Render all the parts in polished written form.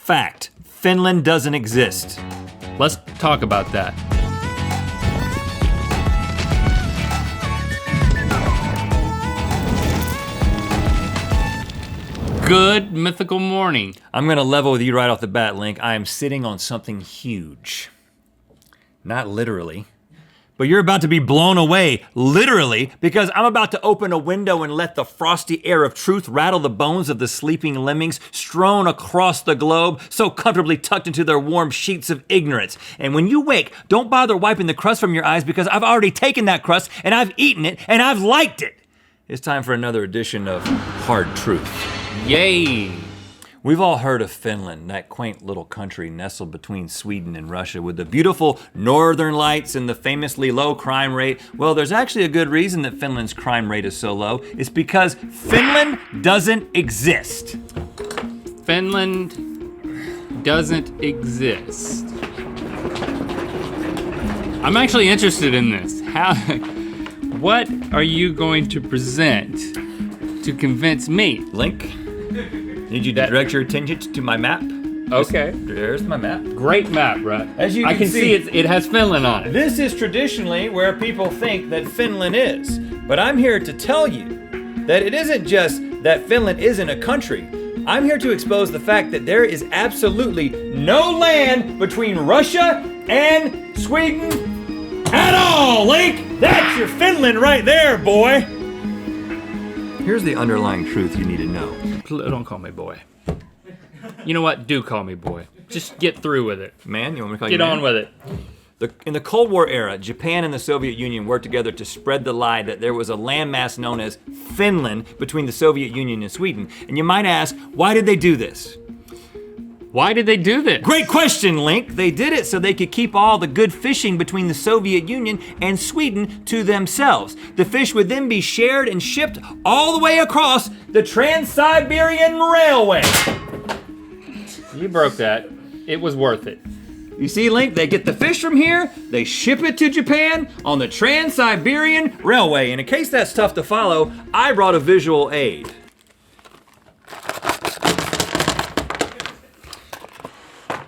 Fact, Finland doesn't exist. Let's talk about that. Good mythical morning. I'm gonna level with you right off the bat, Link. I am sitting on something huge. Not literally, but you're about to be blown away, literally, because I'm about to open a window and let the frosty air of truth rattle the bones of the sleeping lemmings strewn across the globe, so comfortably tucked into their warm sheets of ignorance. And when you wake, don't bother wiping the crust from your eyes because I've already taken that crust and I've eaten it and I've liked it. It's time for another edition of Hard Truth. Yay! We've all heard of Finland, that quaint little country nestled between Sweden and Russia with the beautiful northern lights and the famously low crime rate. Well, there's actually a good reason that Finland's crime rate is so low. It's because Finland doesn't exist. Finland doesn't exist. I'm actually interested in this. What are you going to present to convince me? Link? Need you to direct your attention to my map. Okay. There's my map. Great map, Rhett. As you I can see it has Finland on it. This is traditionally where people think that Finland is. But I'm here to tell you that it isn't just that Finland isn't a country. I'm here to expose the fact that there is absolutely no land between Russia and Sweden at all, Link! That's your Finland right there, boy! Here's the underlying truth you need to know. Don't call me boy. You know what? Do call me boy. Just get through with it. Man, you want me to call you Get man? on with it. In the Cold War era, Japan and the Soviet Union worked together to spread the lie that there was a landmass known as Finland between the Soviet Union and Sweden. And you might ask, why did they do this? Why did they do this? Great question, Link. They did it so they could keep all the good fishing between the Soviet Union and Sweden to themselves. The fish would then be shared and shipped all the way across the Trans-Siberian Railway. You broke that. It was worth it. You see, Link, they get the fish from here, they ship it to Japan on the Trans-Siberian Railway. And in case that's tough to follow, I brought a visual aid.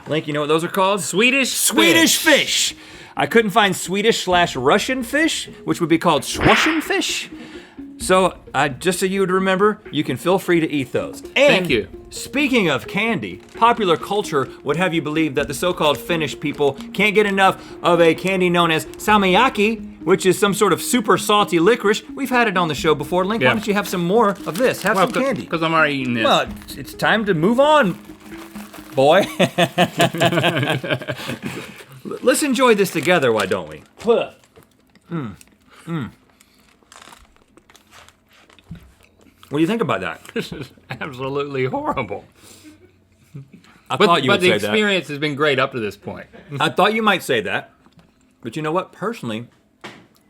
Link, you know what those are called? Swedish fish. I couldn't find Swedish/Russian fish, which would be called Swussian fish. So, just so you would remember, you can feel free to eat those. And thank you. Speaking of candy, popular culture would have you believe that the so-called Finnish people can't get enough of a candy known as salmiakki, which is some sort of super salty licorice. We've had it on the show before. Link, why don't you have some more of this? Have some candy. Because I'm already eating this. Well, it's time to move on, boy. Let's enjoy this together, why don't we? What do you think about that? This is absolutely horrible. I thought you would say that. But the experience has been great up to this point. I thought you might say that. But you know what? Personally,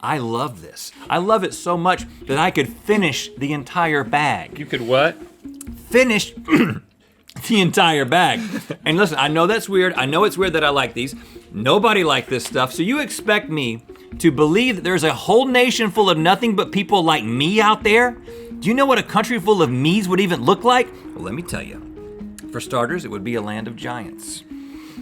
I love this. I love it so much that I could finish the entire bag. You could what? Finish the entire bag. And listen, I know that's weird. I know it's weird that I like these. Nobody liked this stuff. So you expect me to believe that there's a whole nation full of nothing but people like me out there? Do you know what a country full of me's would even look like? Well, let me tell you. For starters, it would be a land of giants.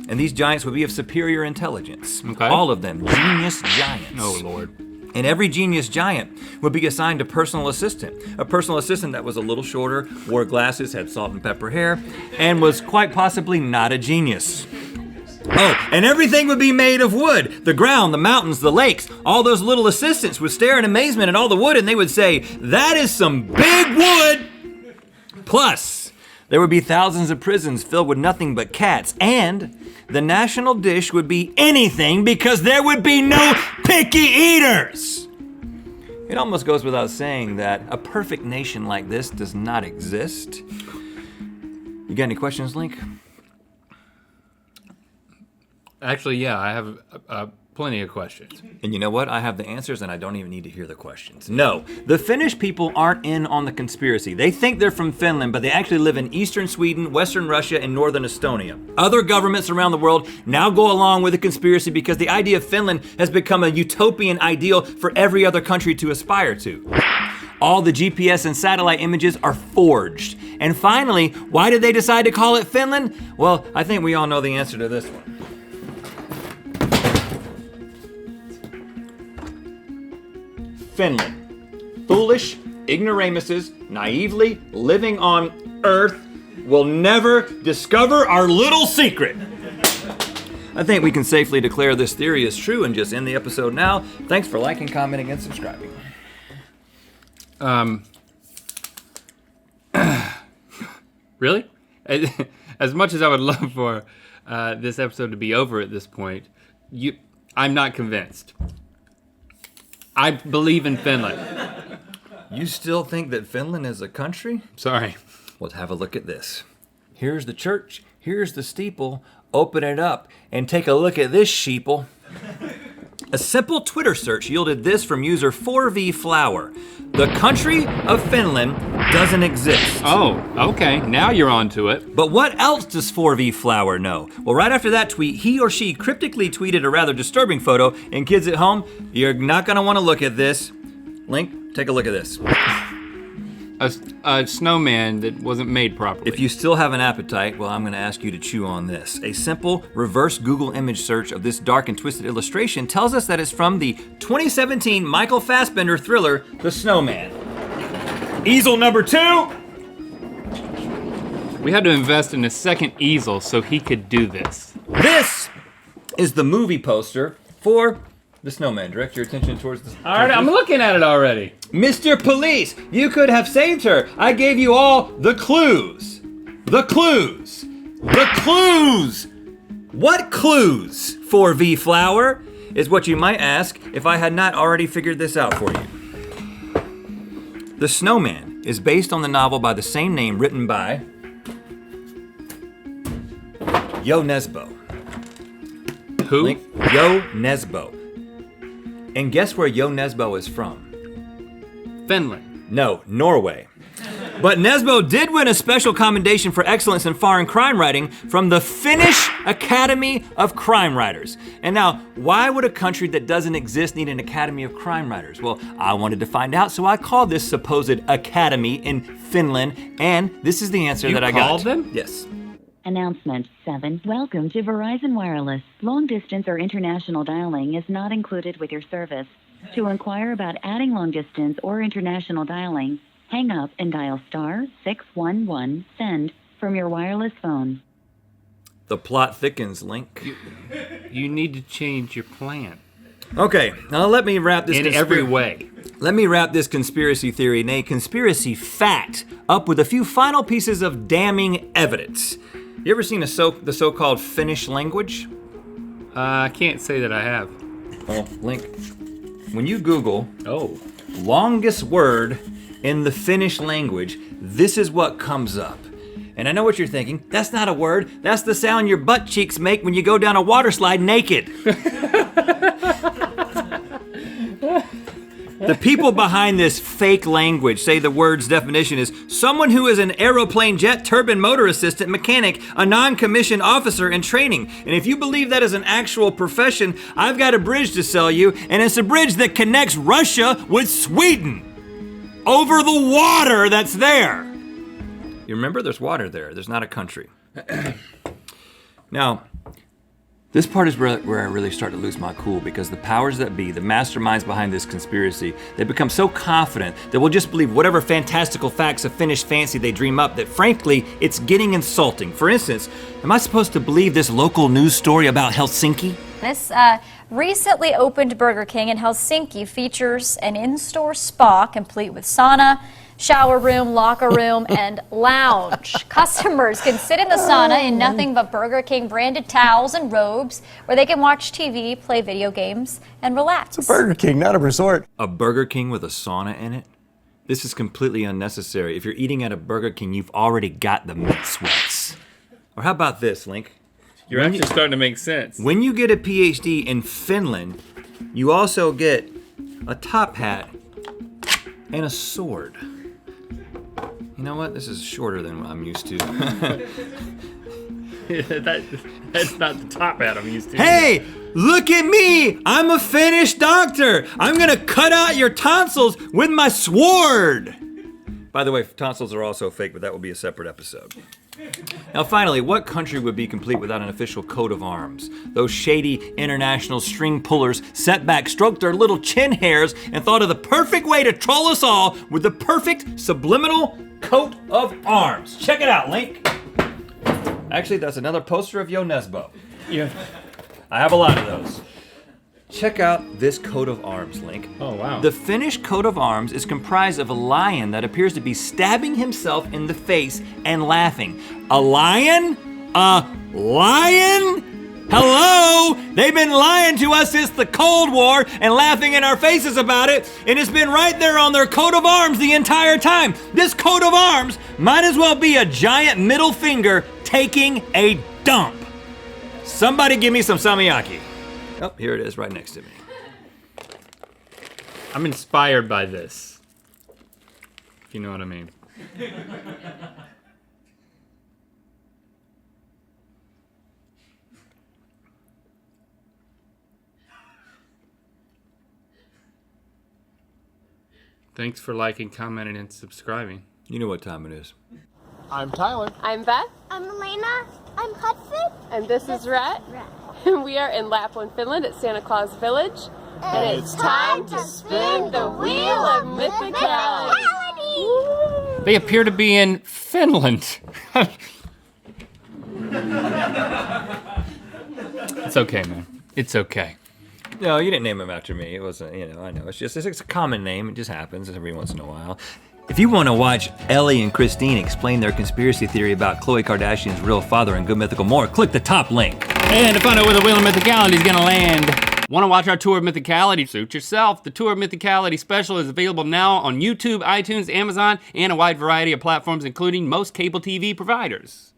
And these giants would be of superior intelligence. Okay. All of them, genius giants. Oh, Lord. And every genius giant would be assigned a personal assistant. A personal assistant that was a little shorter, wore glasses, had salt and pepper hair, and was quite possibly not a genius. Oh, and everything would be made of wood. The ground, the mountains, the lakes. All those little assistants would stare in amazement at all the wood and they would say, "That is some big wood!" Plus, there would be thousands of prisons filled with nothing but cats, and the national dish would be anything because there would be no picky eaters. It almost goes without saying that a perfect nation like this does not exist. You got any questions, Link? Actually, yeah, I have plenty of questions. And you know what? I have the answers and I don't even need to hear the questions. No, the Finnish people aren't in on the conspiracy. They think they're from Finland, but they actually live in eastern Sweden, western Russia, and northern Estonia. Other governments around the world now go along with the conspiracy because the idea of Finland has become a utopian ideal for every other country to aspire to. All the GPS and satellite images are forged. And finally, why did they decide to call it Finland? Well, I think we all know the answer to this one. Finland. Foolish ignoramuses naively living on Earth will never discover our little secret. I think we can safely declare this theory is true and just end the episode now. Thanks for liking, commenting, and subscribing. Really? As much as I would love for this episode to be over at this point, I'm not convinced. I believe in Finland. You still think that Finland is a country? Sorry. Let's have a look at this. Here's the church, here's the steeple. Open it up and take a look at this sheeple. A simple Twitter search yielded this from user 4vflower. The country of Finland doesn't exist. Oh, okay. Now you're on to it. But what else does 4vflower know? Well, right after that tweet, he or she cryptically tweeted a rather disturbing photo. And kids at home, you're not gonna wanna look at this. Link, take a look at this. A snowman that wasn't made properly. If you still have an appetite, well, I'm gonna ask you to chew on this. A simple reverse Google image search of this dark and twisted illustration tells us that it's from the 2017 Michael Fassbender thriller, The Snowman. Easel number 2. We had to invest in a second easel so he could do this. This is the movie poster for The Snowman. Direct your attention towards the... All right, I'm looking at it already. Mr. Police, you could have saved her. I gave you all the clues. The clues. The clues. What clues, 4vflower, is what you might ask if I had not already figured this out for you. The Snowman is based on the novel by the same name written by Yo Nesbo. Who? Yo Nesbo. And guess where Yo Nesbo is from? Finland. No, Norway. But Nesbo did win a special commendation for excellence in foreign crime writing from the Finnish Academy of Crime Writers. And now, why would a country that doesn't exist need an Academy of Crime Writers? Well, I wanted to find out, so I called this supposed academy in Finland, and this is the answer that I got. You called them? Yes. Announcement 7. Welcome to Verizon Wireless. Long distance or international dialing is not included with your service. To inquire about adding long distance or international dialing, hang up and dial *611 send from your wireless phone. The plot thickens, Link. You need to change your plan. Okay, now let me wrap this in every way. Let me wrap this conspiracy theory, nay, conspiracy fact, up with a few final pieces of damning evidence. You ever seen the so-called Finnish language? I can't say that I have. Well, Link, when you Google Oh. longest word in the Finnish language, this is what comes up. And I know what you're thinking. That's not a word. That's the sound your butt cheeks make when you go down a water slide naked. The people behind this fake language say the word's definition is someone who is an aeroplane jet turbine motor assistant mechanic, a non-commissioned officer in training. And if you believe that is an actual profession, I've got a bridge to sell you, and it's a bridge that connects Russia with Sweden over the water that's there. You remember, there's water there. There's not a country. Now, this part is where I really start to lose my cool, because the powers that be, the masterminds behind this conspiracy, they become so confident that we'll just believe whatever fantastical facts of Finnish fancy they dream up that frankly, it's getting insulting. For instance, am I supposed to believe this local news story about Helsinki? This recently opened Burger King in Helsinki features an in-store spa complete with sauna, shower room, locker room, and lounge. Customers can sit in the sauna in nothing but Burger King branded towels and robes, where they can watch TV, play video games, and relax. It's a Burger King, not a resort. A Burger King with a sauna in it? This is completely unnecessary. If you're eating at a Burger King, you've already got the meat sweats. Or how about this, Link? You're actually starting to make sense. When you get a PhD in Finland, you also get a top hat and a sword. You know what? This is shorter than what I'm used to. That's not the top hat I'm used to. Hey, look at me! I'm a finished doctor! I'm gonna cut out your tonsils with my sword! By the way, tonsils are also fake, but that will be a separate episode. Now finally, what country would be complete without an official coat of arms? Those shady international string pullers sat back, stroked their little chin hairs, and thought of the perfect way to troll us all with the perfect subliminal coat of arms. Check it out, Link. Actually, that's another poster of Yo Nesbo. Yeah. I have a lot of those. Check out this coat of arms, Link. Oh, wow. The Finnish coat of arms is comprised of a lion that appears to be stabbing himself in the face and laughing. A lion? A lion? Hello? They've been lying to us since the Cold War and laughing in our faces about it, and it's been right there on their coat of arms the entire time. This coat of arms might as well be a giant middle finger taking a dump. Somebody give me some salmiakki. Oh, here it is right next to me. I'm inspired by this. If you know what I mean. Thanks for liking, commenting, and subscribing. You know what time it is. I'm Tyler. I'm Beth. I'm Elena. I'm Hudson. And this is Rhett. We are in Lapland, Finland at Santa Claus Village. And it's time to spin the wheel of mythicality. They appear to be in Finland. It's okay, man. It's okay. No, you didn't name him after me. It wasn't, I know. It's a common name. It just happens every once in a while. If you want to watch Ellie and Christine explain their conspiracy theory about Khloe Kardashian's real father and Good Mythical more, click the top link. And to find out where the Wheel of Mythicality is gonna land. Want to watch our Tour of Mythicality? Suit yourself. The Tour of Mythicality special is available now on YouTube, iTunes, Amazon, and a wide variety of platforms, including most cable TV providers.